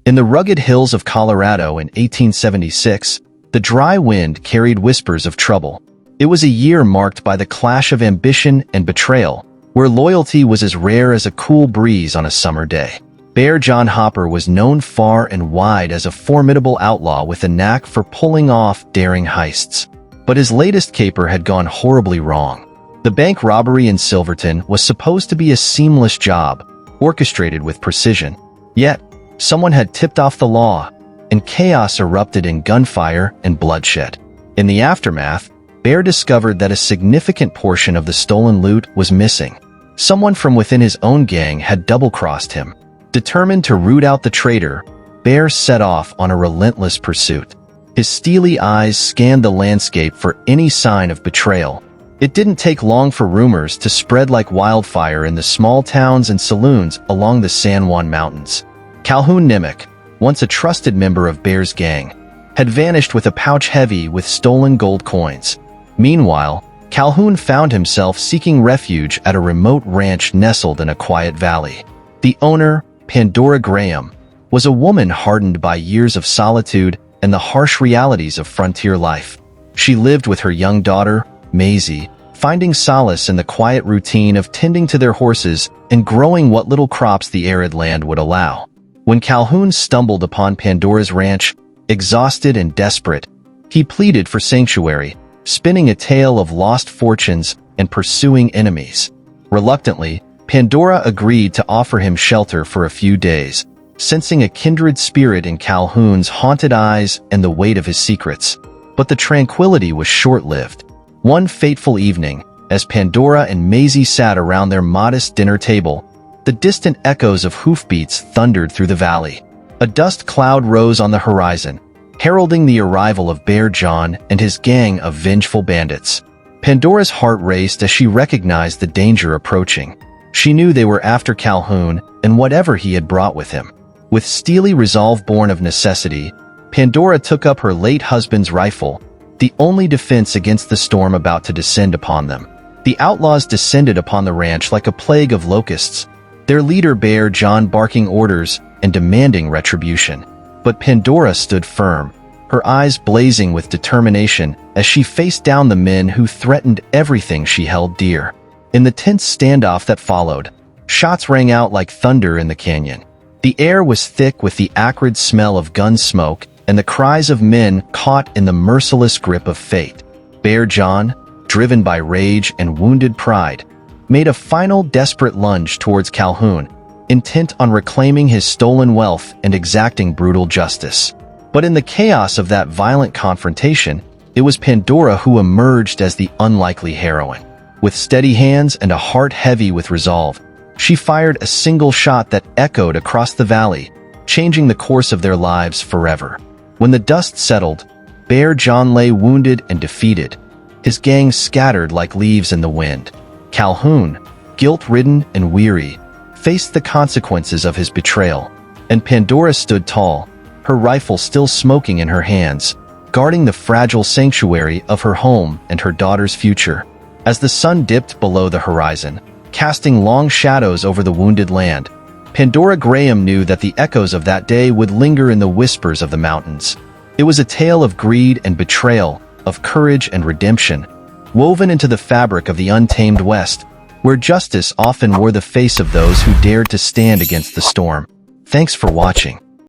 In the rugged hills of Colorado in 1876, the dry wind carried whispers of trouble. It was a year marked by the clash of ambition and betrayal, where loyalty was as rare as a cool breeze on a summer day. Bear John Hopper was known far and wide as a formidable outlaw with a knack for pulling off daring heists. But his latest caper had gone horribly wrong. The bank robbery in Silverton was supposed to be a seamless job, orchestrated with precision. Yet, someone had tipped off the law, and chaos erupted in gunfire and bloodshed. In the aftermath, Bear discovered that a significant portion of the stolen loot was missing. Someone from within his own gang had double-crossed him. Determined to root out the traitor, Bear set off on a relentless pursuit. His steely eyes scanned the landscape for any sign of betrayal. It didn't take long for rumors to spread like wildfire in the small towns and saloons along the San Juan Mountains. Calhoun Nimick, once a trusted member of Bear's gang, had vanished with a pouch heavy with stolen gold coins. Meanwhile, Calhoun found himself seeking refuge at a remote ranch nestled in a quiet valley. The owner, Pandora Graham, was a woman hardened by years of solitude and the harsh realities of frontier life. She lived with her young daughter, Maisie, finding solace in the quiet routine of tending to their horses and growing what little crops the arid land would allow. When Calhoun stumbled upon Pandora's ranch, exhausted and desperate, he pleaded for sanctuary, spinning a tale of lost fortunes and pursuing enemies. Reluctantly, Pandora agreed to offer him shelter for a few days, sensing a kindred spirit in Calhoun's haunted eyes and the weight of his secrets. But the tranquility was short-lived. One fateful evening, as Pandora and Maisie sat around their modest dinner table, the distant echoes of hoofbeats thundered through the valley. A dust cloud rose on the horizon, heralding the arrival of Bear John and his gang of vengeful bandits. Pandora's heart raced as she recognized the danger approaching. She knew they were after Calhoun and whatever he had brought with him. With steely resolve born of necessity, Pandora took up her late husband's rifle, the only defense against the storm about to descend upon them. The outlaws descended upon the ranch like a plague of locusts, their leader Bear John barking orders and demanding retribution. But Pandora stood firm, her eyes blazing with determination as she faced down the men who threatened everything she held dear. In the tense standoff that followed, shots rang out like thunder in the canyon. The air was thick with the acrid smell of gun smoke and the cries of men caught in the merciless grip of fate. Bear John, driven by rage and wounded pride, made a final desperate lunge towards Calhoun, intent on reclaiming his stolen wealth and exacting brutal justice. But in the chaos of that violent confrontation, it was Pandora who emerged as the unlikely heroine. With steady hands and a heart heavy with resolve, she fired a single shot that echoed across the valley, changing the course of their lives forever. When the dust settled, Bear John lay wounded and defeated, his gang scattered like leaves in the wind. Calhoun, guilt-ridden and weary, faced the consequences of his betrayal, and Pandora stood tall, her rifle still smoking in her hands, guarding the fragile sanctuary of her home and her daughter's future. As the sun dipped below the horizon, casting long shadows over the wounded land, Pandora Graham knew that the echoes of that day would linger in the whispers of the mountains. It was a tale of greed and betrayal, of courage and redemption, woven into the fabric of the untamed West, where justice often wore the face of those who dared to stand against the storm. Thanks for watching.